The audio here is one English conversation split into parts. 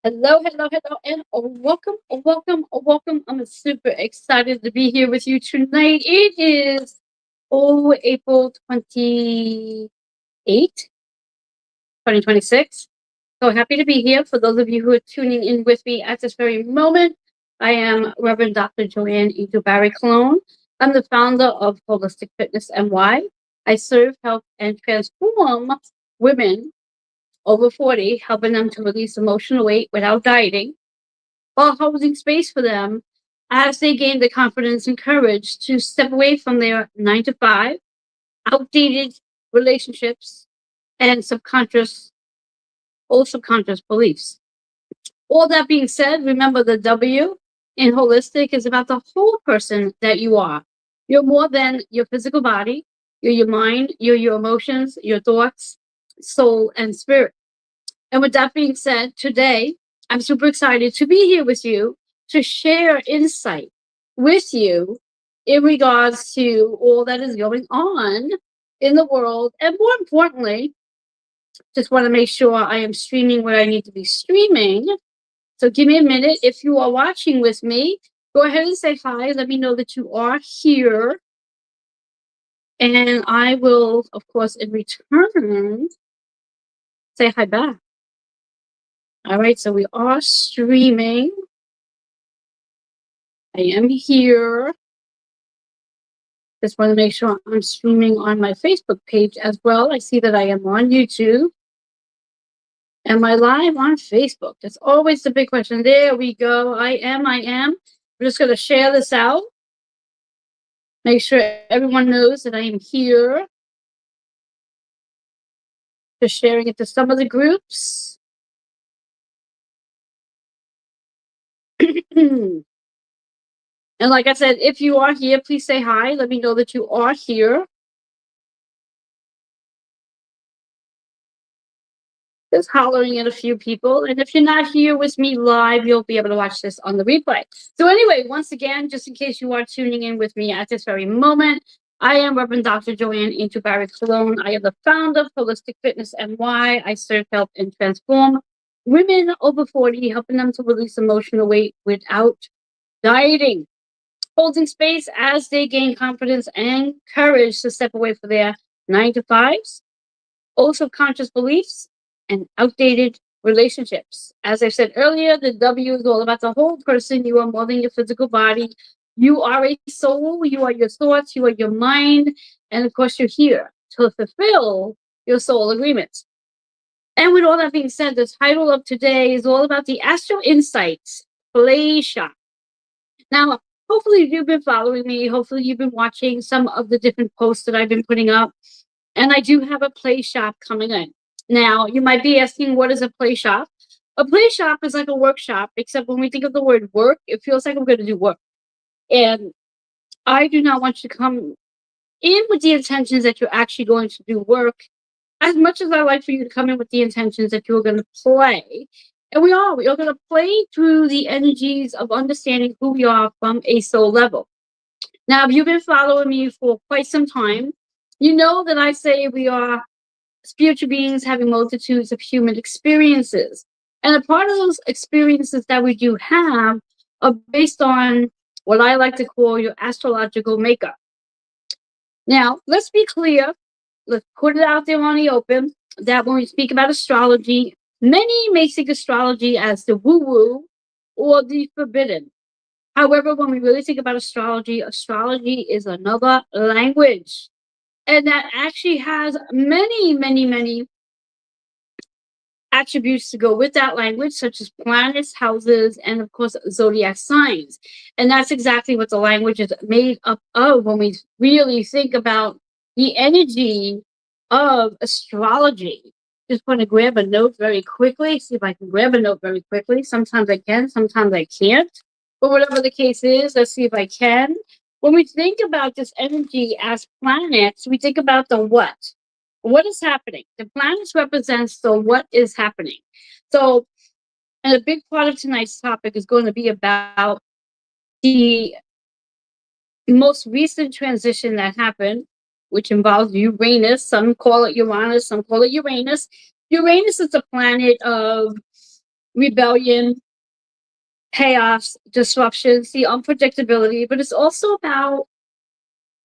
Hello, hello, hello, and welcome, welcome. I'm super excited to be here with you tonight. It is April 28th, 2026. So happy to be here. For those of you who are tuning in with me at this very moment, I am Reverend Dr. Joanne E. Barry Cologne. I'm the founder of Wholistic Fitness NY. I serve, help, and transform women over 40, helping them to release emotional weight without dieting, while holding space for them as they gain the confidence and courage to step away from their 9 to 5, outdated relationships, and subconscious beliefs. All that being said, remember the W in holistic is about the whole person that you are. You're more than your physical body, you're your mind, you're your emotions, your thoughts, soul, and spirit. And with that being said, today I'm super excited to be here with you to share insight with you in regards to all that is going on in the world. And more importantly, just want to make sure I am streaming what I need to be streaming. So give me a minute. If you are watching with me, go ahead and say hi. Let me know that you are here. And I will, of course, in return, say hi back. All right, so we are streaming. I am here. Just want to make sure I'm streaming on my Facebook page as well. I see that I am on YouTube. Am I live on Facebook? That's always the big question. There we go. I am. I'm just going to share this out. Make sure everyone knows that I am here. Just sharing it to some of the groups. And like I said, if you are here, please say hi. Let me know that you are here. Just hollering at a few people. And if you're not here with me live, you'll be able to watch this on the replay. So anyway, once again, just in case you are tuning in with me at this very moment, I am Reverend Dr. Joanne Barry Cologne. I am the founder of Wholistic Fitness NY. I serve, help, and transform women over 40, helping them to release emotional weight without dieting, holding space as they gain confidence and courage to step away from their 9 to 5s, also conscious beliefs, and outdated relationships. As I said earlier, the W is all about the whole person. You are more than your physical body. You are a soul. You are your thoughts. You are your mind. And of course, you're here to fulfill your soul agreements. And with all that being said, the title of today is all about the Astro Insights PlayShop. Now, hopefully you've been following me. Hopefully you've been watching some of the different posts that I've been putting up. And I do have a PlayShop coming in. Now, you might be asking, what is a PlayShop? A PlayShop is like a workshop, except when we think of the word work, it feels like I'm going to do work. And I do not want you to come in with the intentions that you're actually going to do work, as much as I like for you to come in with the intentions that you're going to play. And we are going to play through the energies of understanding who we are from a soul level. Now, if you've been following me for quite some time, you know that I say we are spiritual beings having multitudes of human experiences. And a part of those experiences that we do have are based on what I like to call your astrological makeup. Now, let's be clear. Let's put it out there on the open that when we speak about astrology, many may think astrology as the woo-woo or the forbidden. However, when we really think about astrology, astrology is another language. And that actually has many attributes to go with that language, such as planets, houses, and of course, zodiac signs. And that's exactly what the language is made up of when we really think about the energy of astrology. Just want to grab a note very quickly, see if I can grab a note very quickly. Sometimes I can, sometimes I can't. But whatever the case is, let's see if I can. When we think about this energy as planets, we think about the what. What is happening? The planets represents the what is happening. So, and a big part of tonight's topic is going to be about the most recent transition that happened, which involves Uranus. Some call it Uranus, some call it Uranus. Uranus is the planet of rebellion, chaos, disruptions, the unpredictability, but it's also about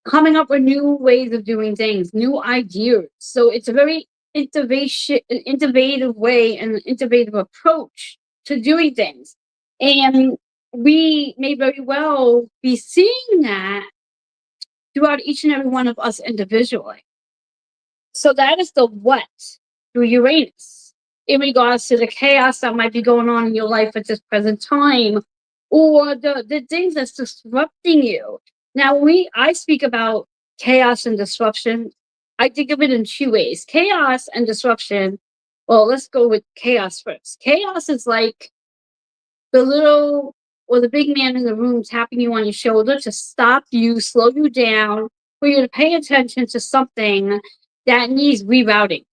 coming up with new ways of doing things, new ideas. So it's a very innovative way and innovative approach to doing things. And we may very well be seeing that throughout each and every one of us individually. So that is the what through Uranus in regards to the chaos that might be going on in your life at this present time, or the things that's disrupting you. Now, I speak about chaos and disruption. I think of it in two ways: chaos and disruption. Well, let's go with chaos first. Chaos is like the little or the big man in the room tapping you on your shoulder to stop you, slow you down, for you to pay attention to something that needs rerouting,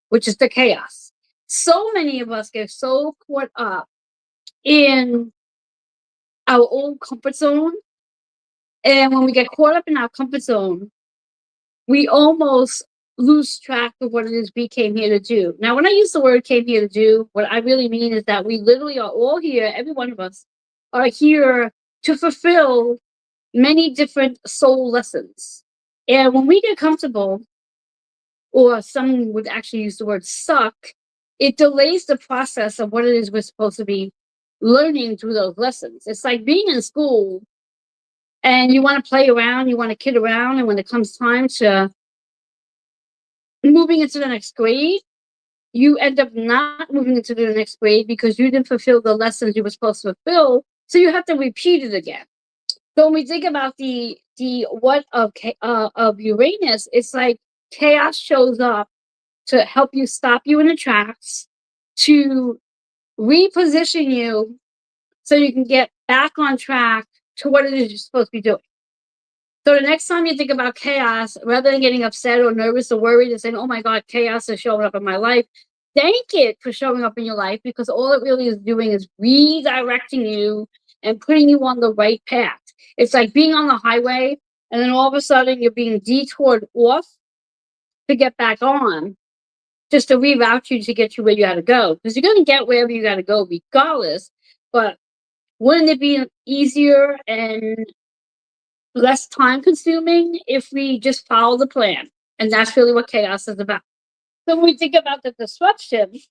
which is the chaos. So many of us get so caught up in our own comfort zone. And when we get caught up in our comfort zone, we almost lose track of what it is we came here to do. Now, when I use the word came here to do, what I really mean is that we literally are all here, every one of us are here to fulfill many different soul lessons. And when we get comfortable, or some would actually use the word suck, it delays the process of what it is we're supposed to be learning through those lessons. It's like being in school and you want to play around, you want to kid around, and when it comes time to moving into the next grade, you end up not moving into the next grade because you didn't fulfill the lessons you were supposed to fulfill. So you have to repeat it again. So when we think about the what of Uranus, it's like chaos shows up to help you stop you in the tracks, to reposition you so you can get back on track to what it is you're supposed to be doing. So the next time you think about chaos, rather than getting upset or nervous or worried and saying, oh my God, chaos is showing up in my life, thank it for showing up in your life, because all it really is doing is redirecting you and putting you on the right path. It's like being on the highway and then all of a sudden you're being detoured off to get back on, just to reroute you to get you where you got to go. Because you're going to get wherever you got to go regardless. But wouldn't it be easier and less time consuming if we just follow the plan? And that's really what chaos is about. So when we think about the disruptions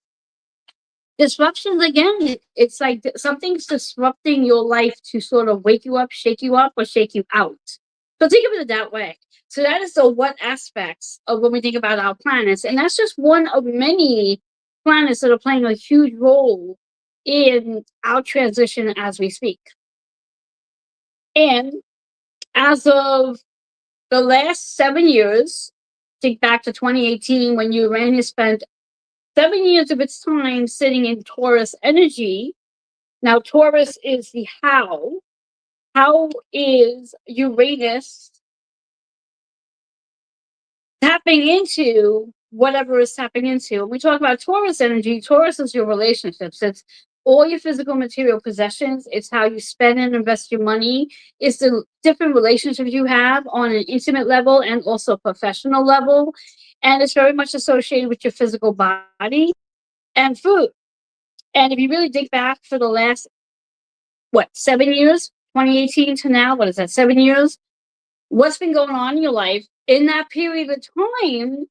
again, it's like something's disrupting your life to sort of wake you up, or shake you out. So think of it that way. So that is the what aspects of when we think about our planets. And that's just one of many planets that are playing a huge role in our transition as we speak. And as of the last 7 years, think back to 2018 when Uranus spent 7 years of its time sitting in Taurus energy. Now, Taurus is the how. How is Uranus tapping into whatever is tapping into? When we talk about Taurus energy, Taurus is your relationships. It's all your physical material possessions. It's how you spend and invest your money. It's the different relationships you have on an intimate level and also professional level. And it's very much associated with your physical body and food. And if you really dig back for the last, 7 years, 2018 to now, what is that, 7 years? What's been going on in your life in that period of time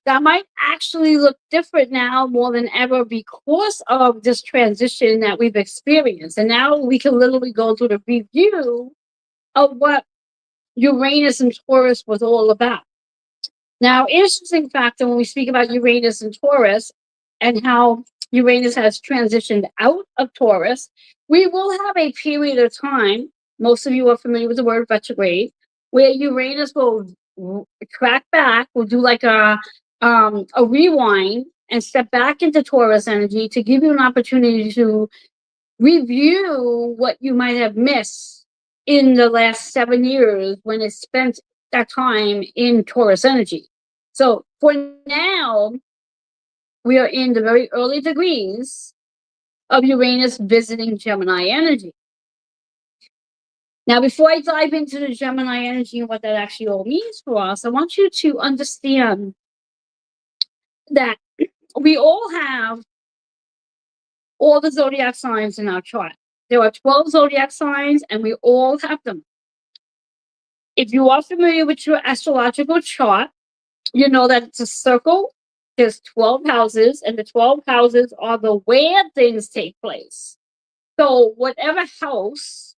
that might actually look different now more than ever because of this transition that we've experienced. And now we can literally go through the review of what Uranus and Taurus was all about. Now, interesting factor when we speak about Uranus and Taurus and how Uranus has transitioned out of Taurus, we will have a period of time, most of you are familiar with the word retrograde, where Uranus will track back, will do like a rewind and step back into Taurus energy to give you an opportunity to review what you might have missed in the last 7 years when it spent that time in Taurus energy. So for now, we are in the very early degrees of Uranus visiting Gemini energy. Now, before I dive into the Gemini energy and what that actually all means for us, I want you to understand that we all have all the zodiac signs in our chart. There are 12 zodiac signs, and we all have them. If you are familiar with your astrological chart, you know that it's a circle. There's 12 houses, and the 12 houses are the where things take place. So whatever house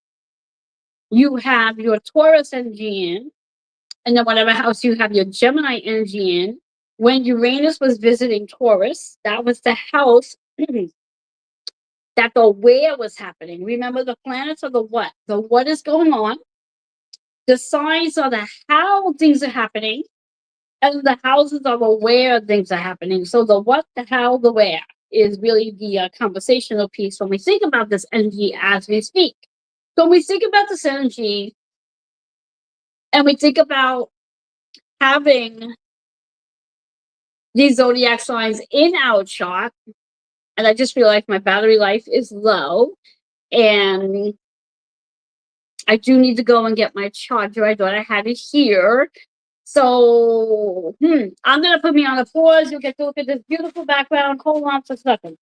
you have your Taurus energy in, and then whatever house you have your Gemini energy in, when Uranus was visiting Taurus, that was the house that the where was happening. Remember, the planets are the what. The what is going on. The signs are the how things are happening. And the houses are the where things are happening. So the what, the how, the where is really the conversational piece when we think about this energy as we speak. So when we think about this energy and we think about having these zodiac signs in our chart, and I just realized my battery life is low, and I do need to go and get my charger. I thought I had it here. So I'm going to put me on a pause. You'll get to look at this beautiful background. Hold on for a second.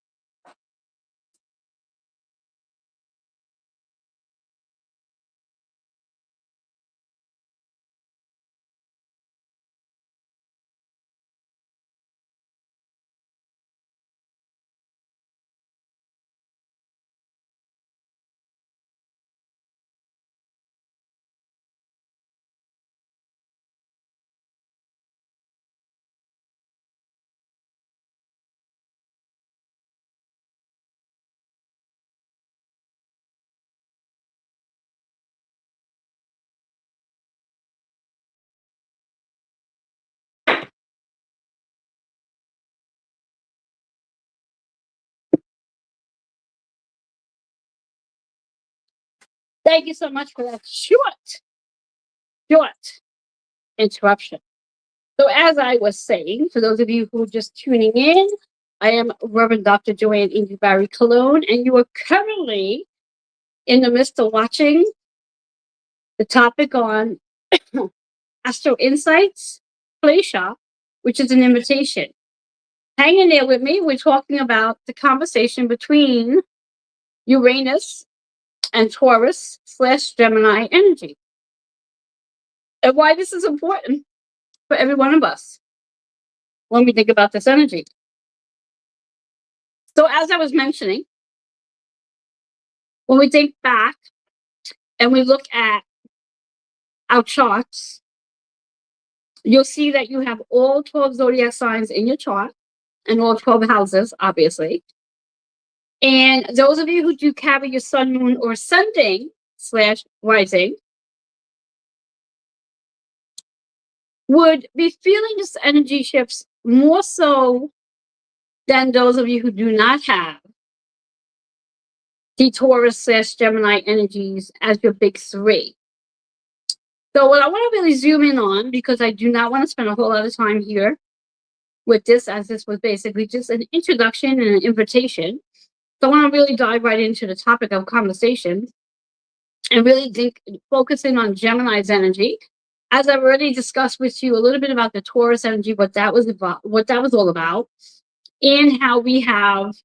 Thank you so much for that short interruption. So as I was saying, for those of you who are just tuning in, I am Reverend Dr. Joanne Ingy Barry Cologne, and you are currently in the midst of watching the topic on Astro Insights PlayShop, which is an invitation. Hang in there with me. We're talking about the conversation between Uranus and Taurus / Gemini energy, and why this is important for every one of us when we think about this energy. So as I was mentioning, when we think back and we look at our charts, you'll see that you have all 12 zodiac signs in your chart and all 12 houses, obviously. And those of you who do carry your sun, moon, or ascending / rising would be feeling this energy shifts more so than those of you who do not have the Taurus / Gemini energies as your big three. So what I want to really zoom in on, because I do not want to spend a whole lot of time here with this, as this was basically just an introduction and an invitation. So I want to really dive right into the topic of conversation and really focusing on Gemini's energy. As I've already discussed with you a little bit about the Taurus energy, what that was all about, and how we have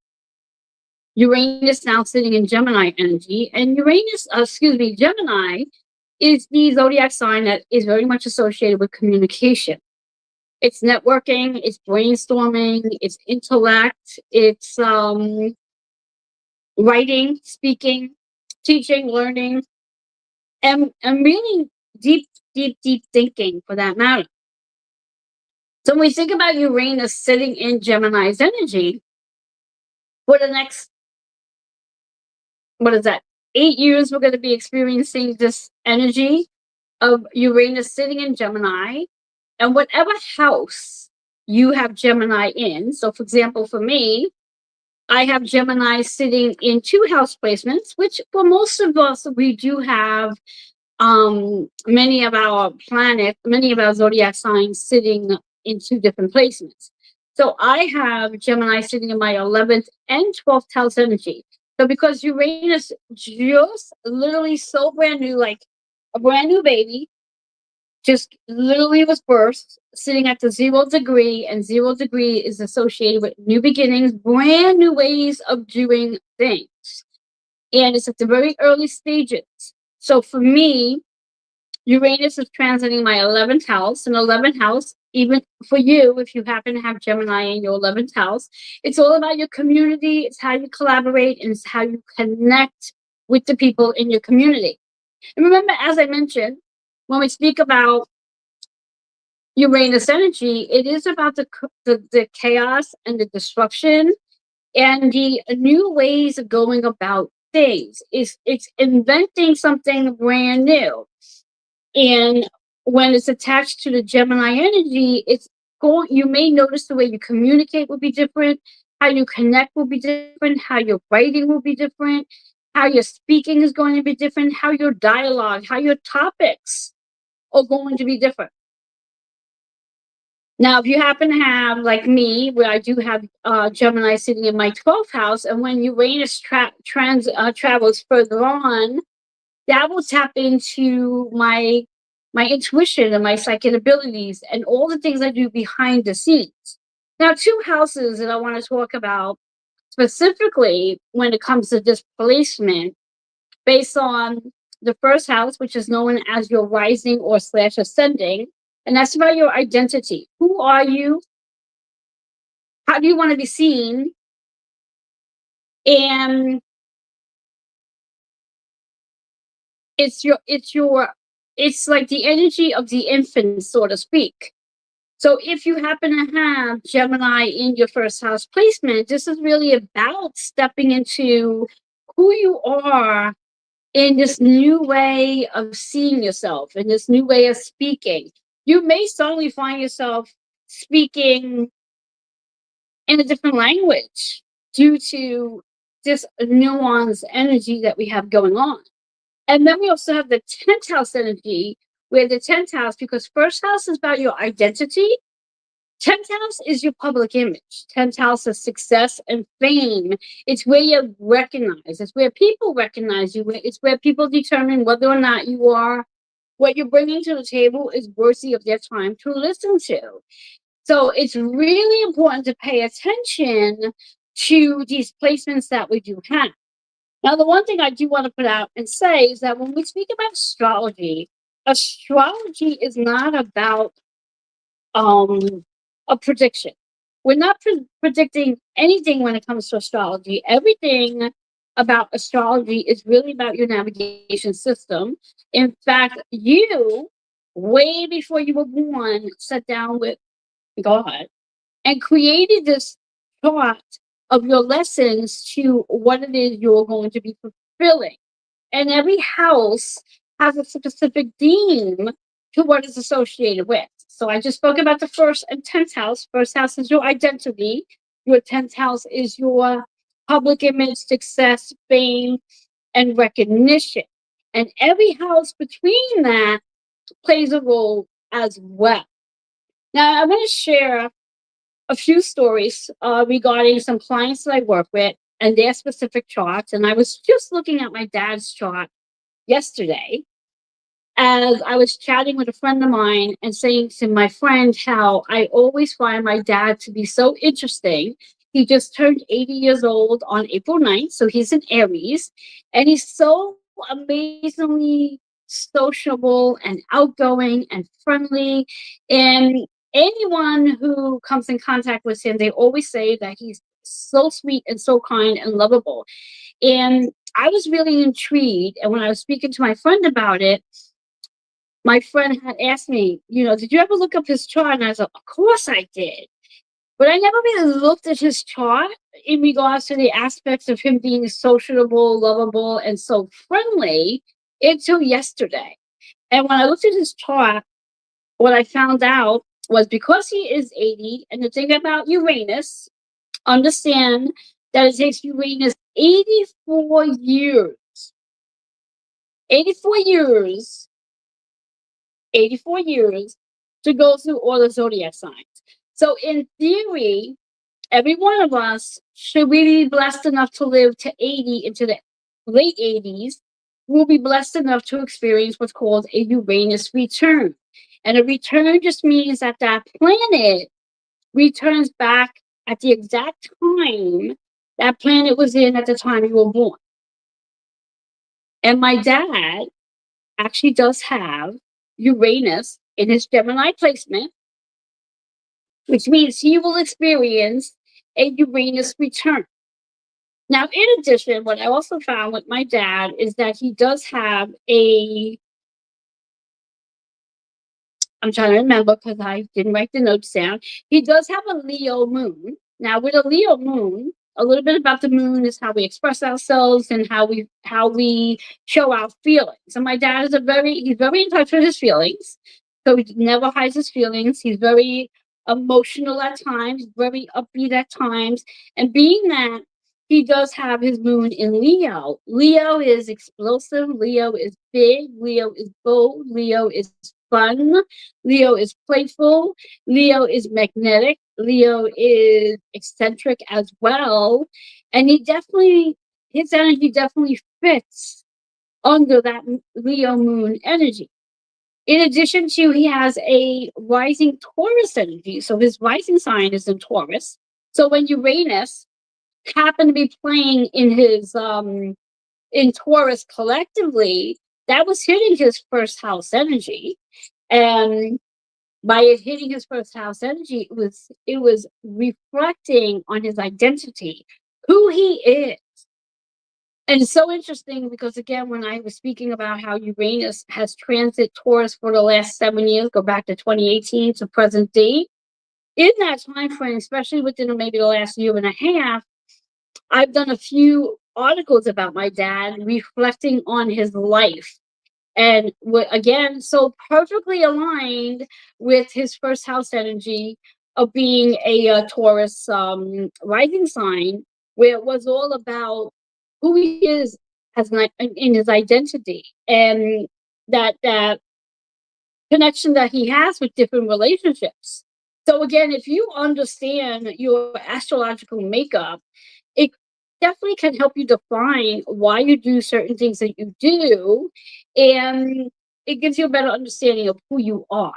Uranus now sitting in Gemini energy. And Gemini is the zodiac sign that is very much associated with communication. It's networking, it's brainstorming, it's intellect, it's writing, speaking, teaching, learning, and really deep thinking for that matter. So when we think about Uranus sitting in Gemini's energy, for the next, 8 years, we're going to be experiencing this energy of Uranus sitting in Gemini. And whatever house you have Gemini in, so for example, for me, I have Gemini sitting in 2 house placements, which for most of us, we do have many of our zodiac signs sitting in 2 different placements. So I have Gemini sitting in my 11th and 12th house energy. So because Uranus just literally so brand new, like a brand new baby, just literally was birthed, sitting at the 0 degree, and 0 degree is associated with new beginnings, brand new ways of doing things. And it's at the very early stages. So for me, Uranus is transiting my 11th house, and 11th house, even for you, if you happen to have Gemini in your 11th house, it's all about your community. It's how you collaborate, and it's how you connect with the people in your community. And remember, as I mentioned, when we speak about Uranus energy, it is about the chaos and the disruption and the new ways of going about things. It's inventing something brand new. And when it's attached to the Gemini energy, it's going, you may notice the way you communicate will be different, how you connect will be different, how your writing will be different, how your speaking is going to be different, how your dialogue, how your topics are going to be different. Now, if you happen to have, like me, where I do have Gemini sitting in my 12th house, and when Uranus travels further on, that will tap into my intuition and my psychic abilities and all the things I do behind the scenes. Now, two houses that I want to talk about specifically when it comes to displacement, based on the first house, which is known as your rising or slash ascending, and that's about your identity. Who are you? How do you want to be seen? And it's like the energy of the infant, so to speak. So if you happen to have Gemini in your first house placement, this is really about stepping into who you are in this new way of seeing yourself, in this new way of speaking. You may suddenly find yourself speaking in a different language due to this nuanced energy that we have going on. And then we also have the 10th house energy, where the 10th house, because first house is about your identity, 10th house is your public image. 10th house is success and fame. It's where you're recognized. It's where people recognize you. It's where people determine whether or not you are, what you're bringing to the table is worthy of their time to listen to. So it's really important to pay attention to these placements that we do have. Now, the one thing I do want to put out and say is that when we speak about astrology, astrology is not about a prediction. We're not predicting anything when it comes to astrology. Everything about astrology is really about your navigation system. In fact, you, way before you were born, sat down with God and created this thought of your lessons to what it is you're going to be fulfilling. And every house has a specific theme to what is associated with. So I just spoke about the first and 10th house. First house is your identity. Your 10th house is your public image, success, fame, and recognition. And every house between that plays a role as well. Now, I want to share a few stories regarding some clients that I work with and their specific charts. And I was just looking at my dad's chart yesterday as I was chatting with a friend of mine and saying to my friend how I always find my dad to be so interesting. He just turned 80 years old on April 9th, so he's an Aries, and he's so amazingly sociable and outgoing and friendly. And anyone who comes in contact with him, they always say that he's so sweet and so kind and lovable. And I was really intrigued. And when I was speaking to my friend about it, my friend had asked me, did you ever look up his chart? And I was like, of course I did. But I never really looked at his chart in regards to the aspects of him being sociable, lovable, and so friendly until yesterday. And when I looked at his chart, what I found out was because he is 80, and the thing about Uranus, understand that it takes Uranus 84 years 84 years 84 years to go through all the zodiac signs. So in theory, every one of us, should we be blessed enough to live to 80 into the late 80s, will be blessed enough to experience what's called a Uranus return. And a return just means that that planet returns back at the exact time that planet was in at the time you were born. And my dad actually does have Uranus in his Gemini placement, which means he will experience a Uranus return. Now, in addition, what I also found with my dad is that he does have I'm trying to remember because I didn't write the notes down. He does have a Leo moon. Now, with a Leo moon, a little bit about the moon is how we express ourselves and how we show our feelings. And my dad is he's very in touch with his feelings. So he never hides his feelings. He's very emotional at times, very upbeat at times. And being that he does have his moon in Leo, Leo is explosive, Leo is big, Leo is bold, Leo is fun, Leo is playful, Leo is magnetic, Leo is eccentric as well. And his energy definitely fits under that Leo moon energy. In addition to, he has a rising Taurus energy. So his rising sign is in Taurus. So when Uranus happened to be playing in Taurus collectively, that was hitting his first house energy. And by it hitting his first house energy, it was reflecting on his identity, who he is. And it's so interesting because, again, when I was speaking about how Uranus has transit Taurus for the last 7 years, go back to 2018 to present date, in that time frame, especially within maybe the last year and a half, I've done a few articles about my dad reflecting on his life. And again, so perfectly aligned with his first house energy of being a Taurus rising sign, where it was all about who he is as in his identity and that connection that he has with different relationships. So again, if you understand your astrological makeup, it definitely can help you define why you do certain things that you do, and it gives you a better understanding of who you are.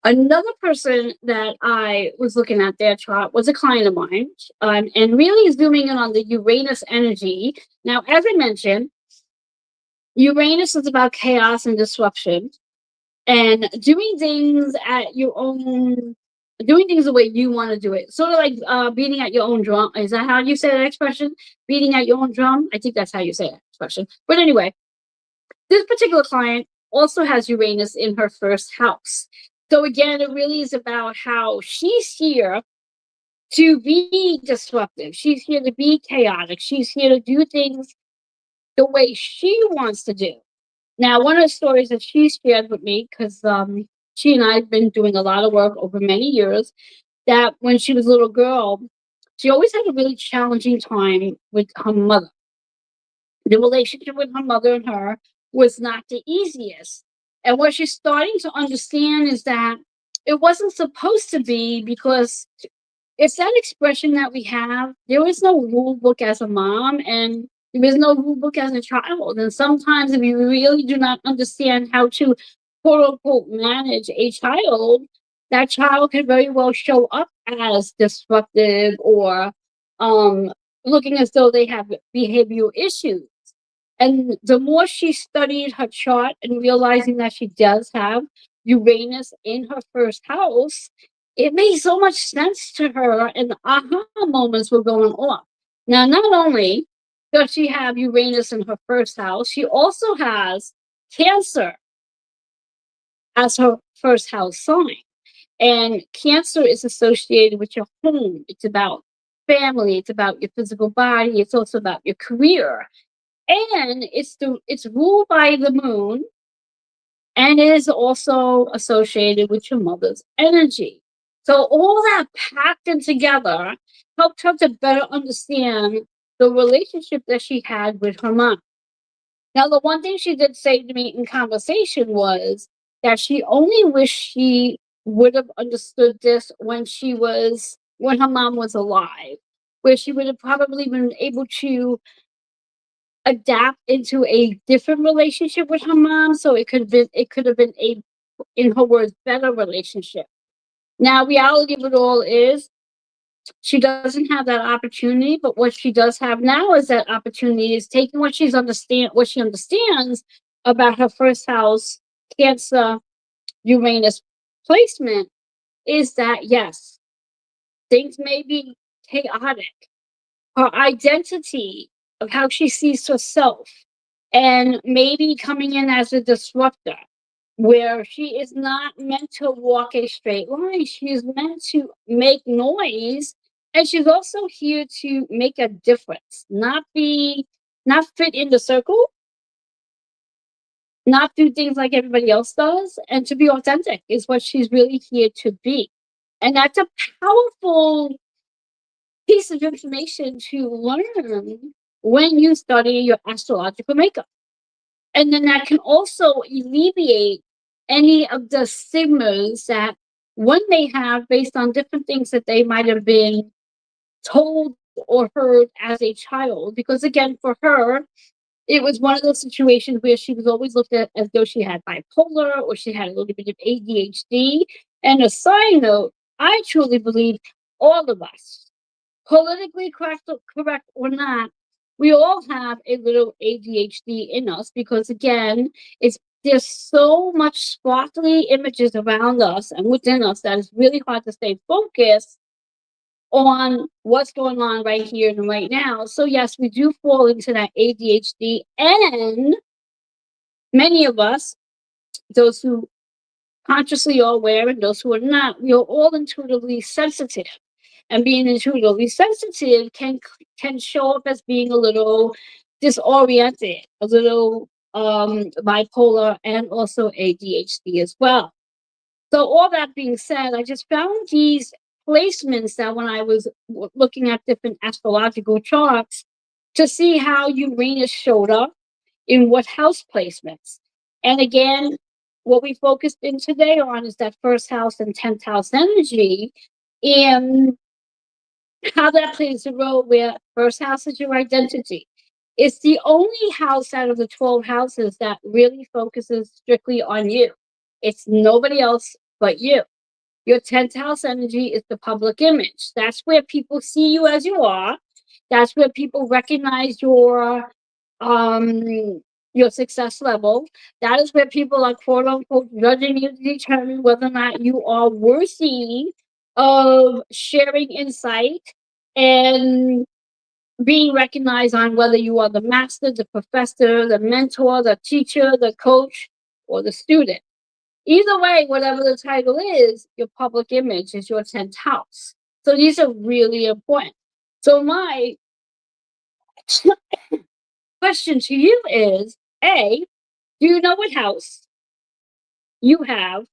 Another person that I was looking at their chart was a client of mine, and really zooming in on the Uranus energy. Now, as I mentioned, Uranus is about chaos and disruption and doing things the way you want to do it. Sort of like beating at your own drum. Is that how you say that expression? Beating at your own drum? I think that's how you say that expression. But anyway, this particular client also has Uranus in her first house. So again, it really is about how she's here to be disruptive. She's here to be chaotic. She's here to do things the way she wants to do. Now, one of the stories that she shared with me, because she and I have been doing a lot of work over many years, that when she was a little girl, she always had a really challenging time with her mother. The relationship with her mother and her was not the easiest. And what she's starting to understand is that it wasn't supposed to be, because it's that expression that we have. There is no rule book as a mom, and there is no rule book as a child. And sometimes, if you really do not understand how to quote unquote manage a child, that child could very well show up as disruptive or looking as though they have behavioral issues. And the more she studied her chart and realizing that she does have Uranus in her first house, it made so much sense to her, and the aha moments were going off. Now, not only does she have Uranus in her first house, she also has Cancer as her first house sign. And Cancer is associated with your home. It's about family. It's about your physical body. It's also about your career. And it's ruled by the moon, and it is also associated with your mother's energy. So all that packed in together helped her to better understand the relationship that she had with her mom. Now, the one thing she did say to me in conversation was that she only wished she would have understood this when her mom was alive, where she would have probably been able to adapt into a different relationship with her mom, so it could have been a, in her words, better relationship. Now, reality of it all is She doesn't have that opportunity, but what she does have now is that opportunity is taking what she understands about her first house Cancer Uranus placement is that yes, things may be chaotic. Her identity of how she sees herself and maybe coming in as a disruptor where she is not meant to walk a straight line. She is meant to make noise, and she's also here to make a difference, not fit in the circle, not do things like everybody else does, and to be authentic is what she's really here to be. And that's a powerful piece of information to learn when you study your astrological makeup. And then that can also alleviate any of the stigmas that one may have based on different things that they might have been told or heard as a child. Because again, for her, it was one of those situations where she was always looked at as though she had bipolar or she had a little bit of ADHD. And a side note, I truly believe all of us, politically correct or not, we all have a little ADHD in us because again, it's there's so much sparkly images around us and within us that it's really hard to stay focused on what's going on right here and right now. So yes, we do fall into that ADHD, and many of us, those who consciously are aware and those who are not, we are all intuitively sensitive. And being intuitively sensitive can show up as being a little disoriented, a little bipolar, and also ADHD as well. So all that being said, I just found these placements that when I was looking at different astrological charts to see how Uranus showed up in what house placements. And again, what we focused in today on is that first house and 10th house energy, and how that plays a role where first house is your identity. It's the only house out of the 12 houses that really focuses strictly on you. It's nobody else but you. Your 10th house energy is the public image. That's where people see you as you are. That's where people recognize your success level. That is where people are quote unquote judging you to determine whether or not you are worthy of sharing insight and being recognized on whether you are the master, the professor, the mentor, the teacher, the coach, or the student. Either way, whatever the title is, your public image is your 10th house. So these are really important. So my question to you is, A, do you know what house you have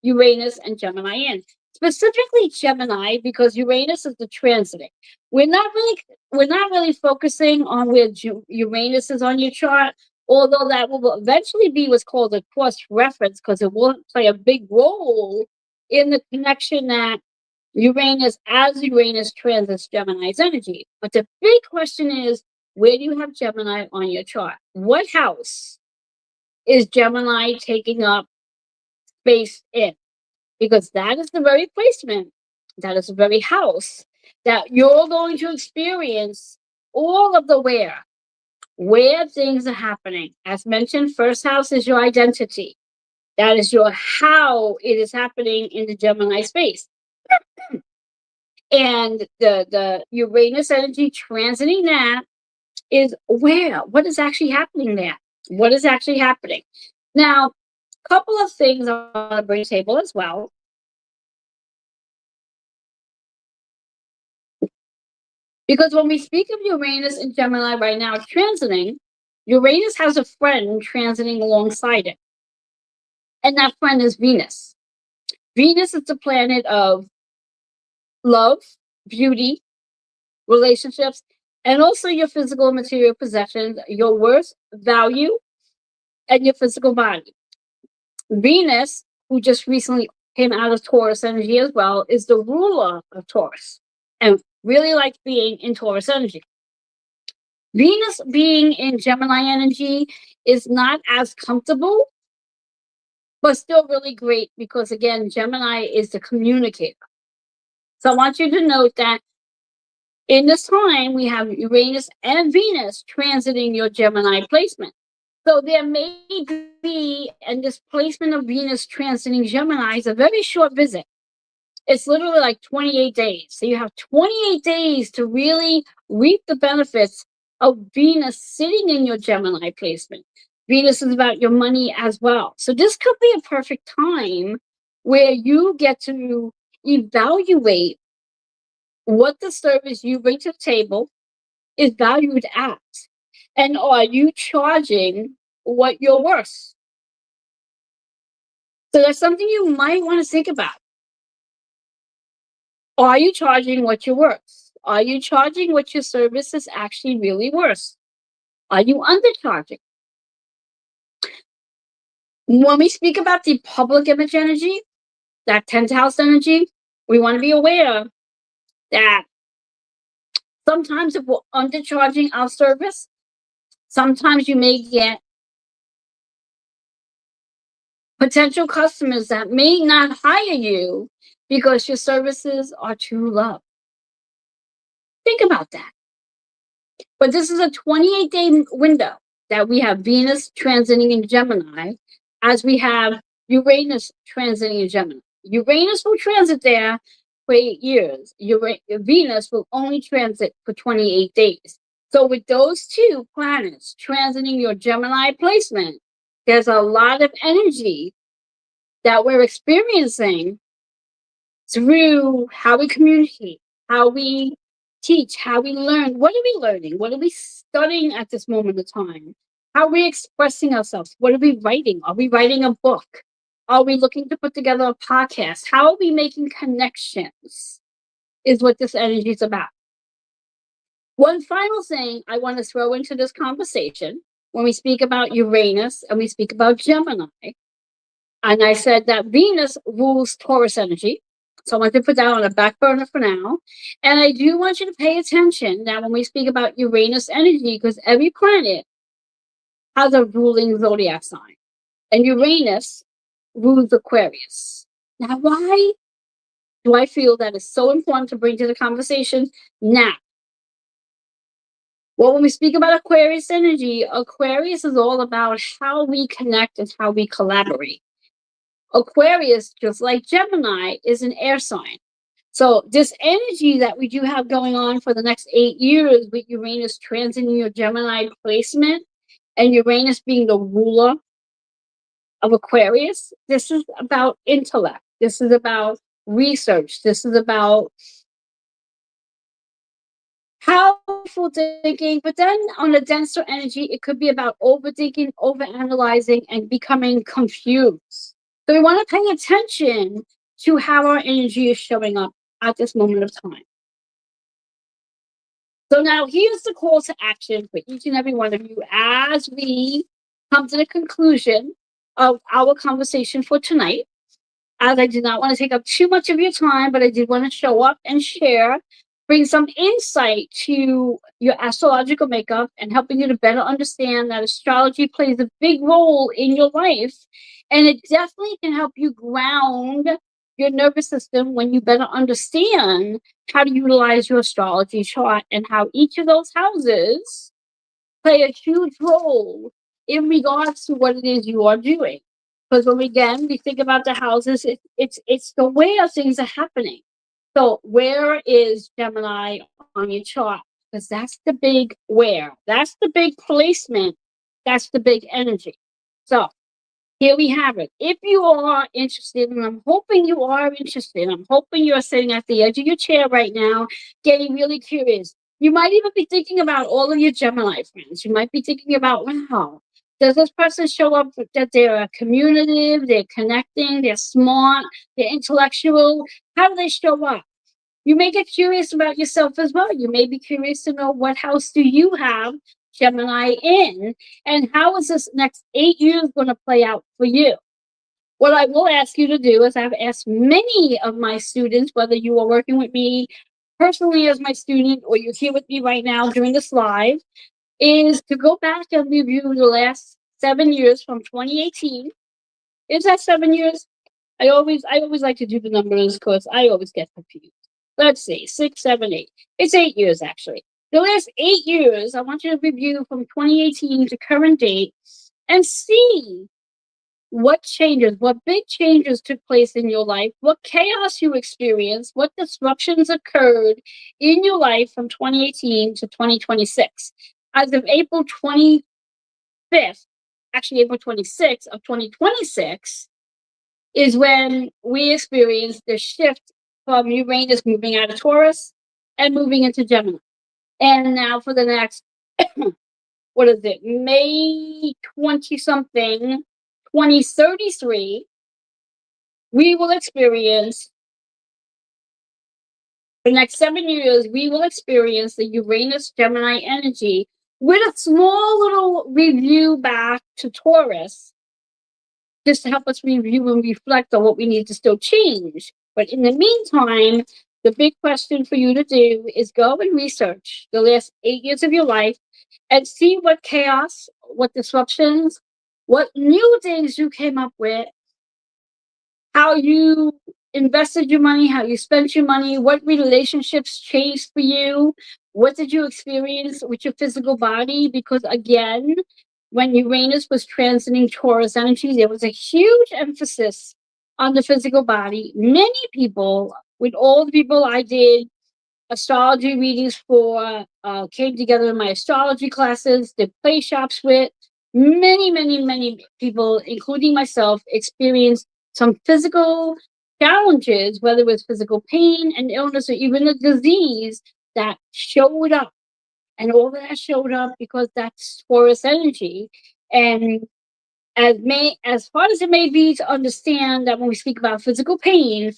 Uranus and Gemini in? Specifically Gemini, because Uranus is the transiting. We're not really focusing on where Uranus is on your chart, although that will eventually be what's called a cross reference because it will play a big role in the connection that as Uranus transits Gemini's energy. But the big question is, where do you have Gemini on your chart? What house is Gemini taking up space in? Because that is the very placement, that is the very house that you're going to experience all of the where things are happening. As mentioned, first house is your identity. That is your how it is happening in the Gemini space. And the Uranus energy transiting that is what is actually happening there? What is actually happening? Now, a couple of things I want to bring to the table as well. Because when we speak of Uranus and Gemini right now transiting, Uranus has a friend transiting alongside it. And that friend is Venus. Venus is the planet of love, beauty, relationships, and also your physical and material possessions, your worth, value, and your physical body. Venus, who just recently came out of Taurus energy as well, is the ruler of Taurus and really likes being in Taurus energy. Venus being in Gemini energy is not as comfortable, but still really great because, again, Gemini is the communicator. So I want you to note that in this time, we have Uranus and Venus transiting your Gemini placement. So there may be, and this placement of Venus transiting Gemini is a very short visit. It's literally like 28 days. So you have 28 days to really reap the benefits of Venus sitting in your Gemini placement. Venus is about your money as well. So this could be a perfect time where you get to evaluate what the service you bring to the table is valued at. And are you charging what you're worth? So that's something you might want to think about. Are you charging what you're worth? Are you charging what your service is actually really worth? Are you undercharging? When we speak about the public image energy, that 10th house energy, we want to be aware that sometimes if we're undercharging our service, sometimes you may get potential customers that may not hire you because your services are too low. Think about that. But this is a 28-day window that we have Venus transiting in Gemini, as we have Uranus transiting in Gemini. Uranus will transit there for 8 years. Venus will only transit for 28 days. So with those two planets transiting your Gemini placement, there's a lot of energy that we're experiencing through how we communicate, how we teach, how we learn. What are we learning? What are we studying at this moment of time? How are we expressing ourselves? What are we writing? Are we writing a book? Are we looking to put together a podcast? How are we making connections? Is what this energy is about. One final thing I want to throw into this conversation when we speak about Uranus and we speak about Gemini, and I said that Venus rules Taurus energy. So I want to put that on a back burner for now. And I do want you to pay attention now when we speak about Uranus energy, because every planet has a ruling zodiac sign. And Uranus rules Aquarius. Now, why do I feel that is so important to bring to the conversation now? Well, when we speak about Aquarius energy, Aquarius is all about how we connect and how we collaborate. Aquarius, just like Gemini, is an air sign. So this energy that we do have going on for the next 8 years with Uranus transiting your Gemini placement and Uranus being the ruler of Aquarius, this is about intellect. This is about research. This is about powerful thinking. But then on a denser energy, it could be about overthinking, overanalyzing, and becoming confused. So we want to pay attention to how our energy is showing up at this moment of time. So now here's the call to action for each and every one of you as we come to the conclusion of our conversation for tonight. As I did not want to take up too much of your time, but I did want to show up and share, bring some insight to your astrological makeup and helping you to better understand that astrology plays a big role in your life. And it definitely can help you ground your nervous system when you better understand how to utilize your astrology chart and how each of those houses play a huge role in regards to what it is you are doing. Because when we think about the houses, it's the way of things are happening. So where is Gemini on your chart? Because that's the big where. That's the big placement. That's the big energy. So here we have it. If you are interested, and I'm hoping you are interested, I'm hoping you're sitting at the edge of your chair right now, getting really curious. You might even be thinking about all of your Gemini friends. You might be thinking about, wow, does this person show up that they're communicative, they're connecting, they're smart, they're intellectual? How do they show up? You may get curious about yourself as well. You may be curious to know, what house do you have Gemini in, and how is this next 8 years going to play out for you? What I will ask you to do is, I've asked many of my students, whether you are working with me personally as my student or you're here with me right now during this live, is to go back and review the last 7 years from 2018. Is that 7 years? I always like to do the numbers because I always get confused. let's see, 6, 7, 8. It's 8 years actually. The last 8 years, I want you to review from 2018 to current date and see what changes, what big changes took place in your life, what chaos you experienced, what disruptions occurred in your life from 2018 to 2026. As of April 25th, actually April 26th of 2026, is when we experienced the shift from Uranus moving out of Taurus and moving into Gemini. And now for the next, what is it, May 20 something, 2033, we will experience, for the next 7 years, we will experience the Uranus Gemini energy with a small little review back to Taurus, just to help us review and reflect on what we need to still change. But in the meantime, the big question for you to do is go and research the last 8 years of your life and see what chaos, what disruptions, what new things you came up with, how you invested your money, how you spent your money, what relationships changed for you, what did you experience with your physical body? Because again, when Uranus was transiting Taurus energy, there was a huge emphasis on the physical body. Many people, with all the people I did astrology readings for, came together in my astrology classes, did play shops with, many people, including myself, experienced some physical challenges, whether it was physical pain and illness or even a disease that showed up. And all that showed up because that's Taurus energy. And as hard as it may be to understand that when we speak about physical pain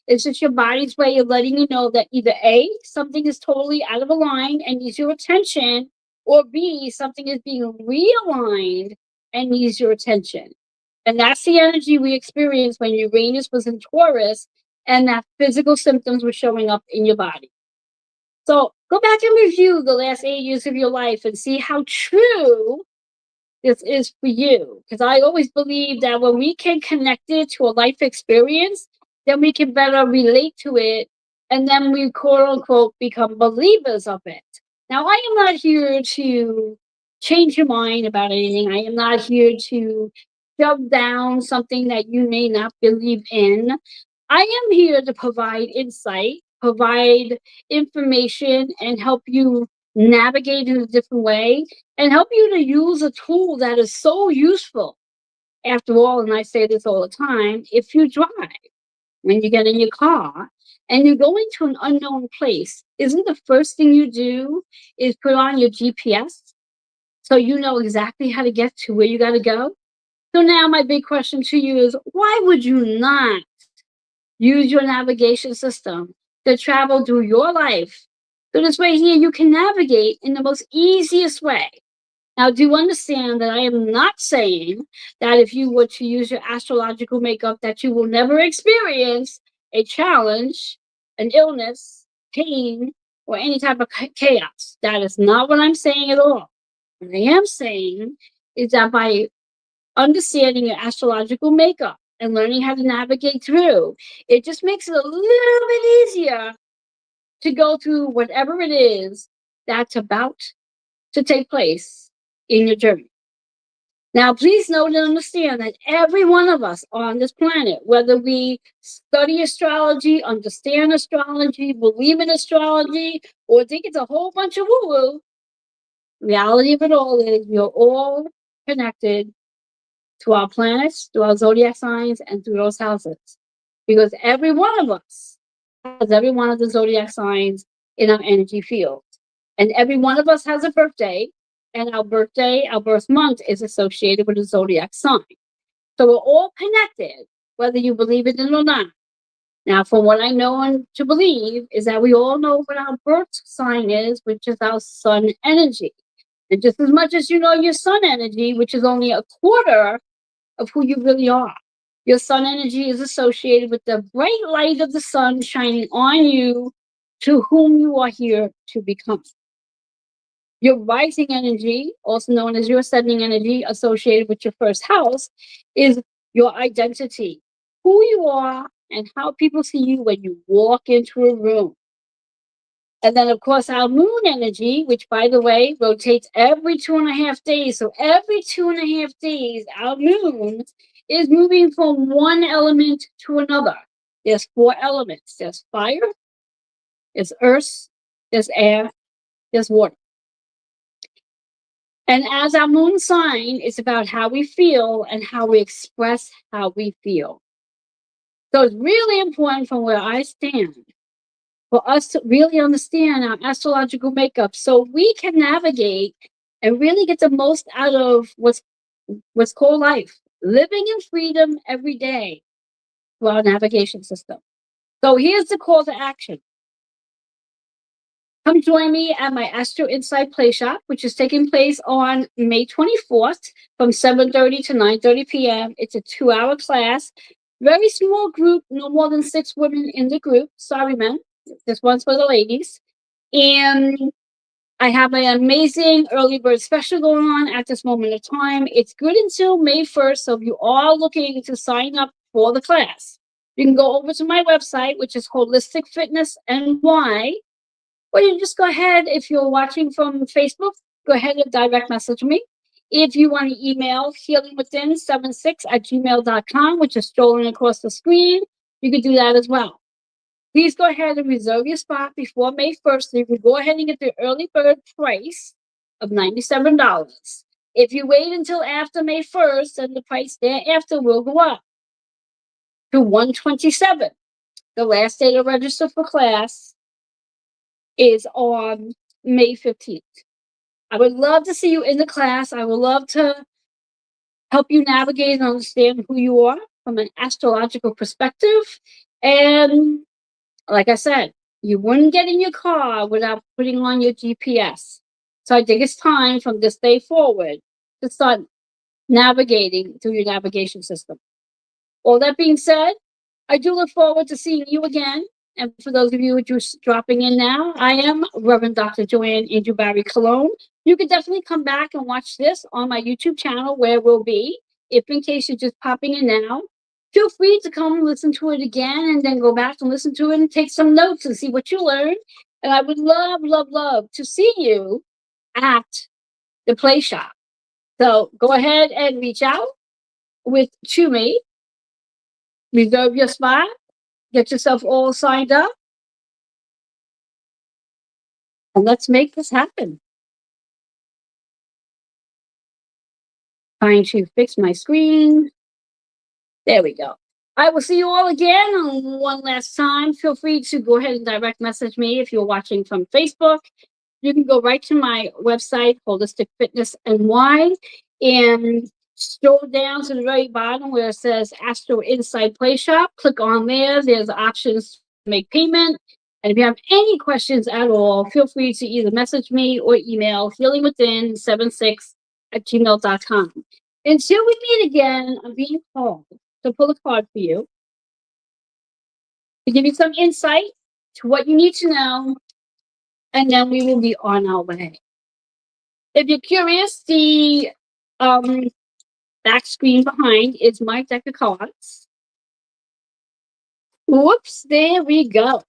is just your body's way of letting you know that either A, something is totally out of line and needs your attention, or B, something is being realigned and needs your attention. And that's the energy we experienced when Uranus was in Taurus and that physical symptoms were showing up in your body. So go back and review the last 8 years of your life and see how true this is for you. Because I always believe that when we can connect it to a life experience, then we can better relate to it. And then we quote unquote become believers of it. Now, I am not here to change your mind about anything. I am not here to shove down something that you may not believe in. I am here to provide insight, provide information, and help you navigate in a different way and help you to use a tool that is so useful. After all, and I say this all the time, if you drive, when you get in your car and you're going to an unknown place, isn't the first thing you do is put on your GPS so you know exactly how to get to where you got to go? So now my big question to you is, why would you not use your navigation system to travel through your life? So this way here, you can navigate in the most easiest way. Now, do understand that I am not saying that if you were to use your astrological makeup that you will never experience a challenge, an illness, pain, or any type of chaos. That is not what I'm saying at all. What I am saying is that by understanding your astrological makeup and learning how to navigate through, it just makes it a little bit easier to go through whatever it is that's about to take place in your journey. Now, please note and understand that every one of us on this planet, whether we study astrology, understand astrology, believe in astrology, or think it's a whole bunch of woo-woo, reality of it all is we're all connected to our planets, to our zodiac signs, and through those houses. Because every one of us has every one of the zodiac signs in our energy field. And every one of us has a birthday, and our birthday, our birth month is associated with a zodiac sign. So we're all connected, whether you believe it or not. Now, from what I know and to believe is that we all know what our birth sign is, which is our sun energy. And just as much as you know your sun energy, which is only a quarter of who you really are, your sun energy is associated with the bright light of the sun shining on you, to whom you are here to become. Your rising energy, also known as your ascending energy, associated with your first house, is your identity, who you are, and how people see you when you walk into a room. And then, of course, our moon energy, which, by the way, rotates every 2.5 days. So every 2.5 days, our moon is moving from one element to another. There's 4 elements. There's fire, there's earth, there's air, there's water. And as our moon sign, it's about how we feel and how we express how we feel. So it's really important from where I stand for us to really understand our astrological makeup so we can navigate and really get the most out of what's called life, living in freedom every day through our navigation system. So here's the call to action. Come join me at my Astro Inside PlayShop, which is taking place on May 24th from 7:30 to 9:30 p.m. It's a 2-hour class. Very small group, no more than 6 women in the group. Sorry, men. This one's for the ladies. And I have an amazing early bird special going on at this moment of time. It's good until May 1st. So if you are looking to sign up for the class, you can go over to my website, which is Wholistic Fitness NY. Or you just go ahead, if you're watching from Facebook, go ahead and direct message me. If you want to email healingwithin76@gmail.com, which is scrolling across the screen, you can do that as well. Please go ahead and reserve your spot before May 1st so you can go ahead and get the early bird price of $97. If you wait until after May 1st, then the price thereafter will go up to $127. The last day to register for class is on May 15th. I would love to see you in the class. I would love to help you navigate and understand who you are from an astrological perspective. And like I said, you wouldn't get in your car without putting on your GPS. So I think it's time from this day forward to start navigating through your navigation system. All that being said, I do look forward to seeing you again. And for those of you who are just dropping in now, I am Reverend Dr. Joanne Angel Barry Cologne. You can definitely come back and watch this on my YouTube channel where we'll be. If in case you're just popping in now, feel free to come and listen to it again and then go back and listen to it and take some notes and see what you learned. And I would love, love, love to see you at the Play Shop. So go ahead and reach out to me. Reserve your spot. Get yourself all signed up. And let's make this happen. Trying to fix my screen. There we go. I will see you all again one last time. Feel free to go ahead and direct message me if you're watching from Facebook. You can go right to my website, Wholistic Fitness NY, and scroll down to the very bottom where it says Astro Inside Play Shop. Click on there. There's options to make payment. And if you have any questions at all, feel free to either message me or email healingwithin76@gmail.com. Until we meet again, I'm being called to pull a card for you to give you some insight to what you need to know, and then we will be on our way. If you're curious, the back screen behind is my deck of cards. Whoops, there we go.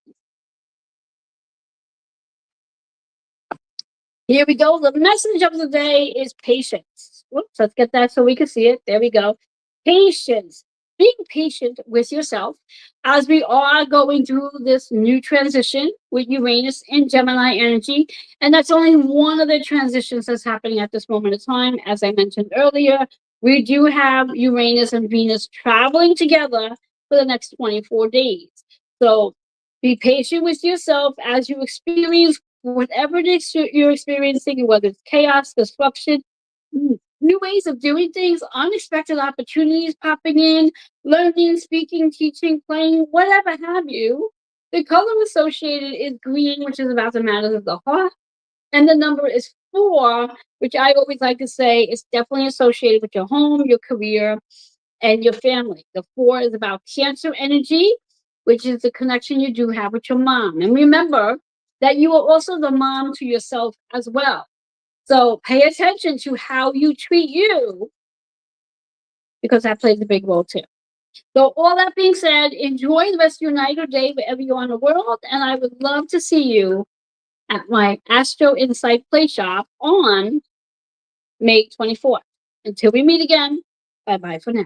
Here we go. The message of the day is patience. Whoops, let's get that so we can see it. There we go. Patience. Being patient with yourself as we are going through this new transition with Uranus and Gemini energy. And that's only one of the transitions that's happening at this moment in time. As I mentioned earlier, we do have Uranus and Venus traveling together for the next 24 days. So be patient with yourself as you experience whatever it is you're experiencing, whether it's chaos, disruption, new ways of doing things, unexpected opportunities popping in, learning, speaking, teaching, playing, whatever have you. The color associated is green, which is about the matters of the heart. And the number is 4, which I always like to say is definitely associated with your home, your career, and your family. The 4 is about Cancer energy, which is the connection you do have with your mom. And remember that you are also the mom to yourself as well. So pay attention to how you treat you, because that plays a big role too. So all that being said, enjoy the rest of your night or day wherever you are in the world, and I would love to see you at my Astro Insight Play Shop on May 24th. Until we meet again, bye bye for now.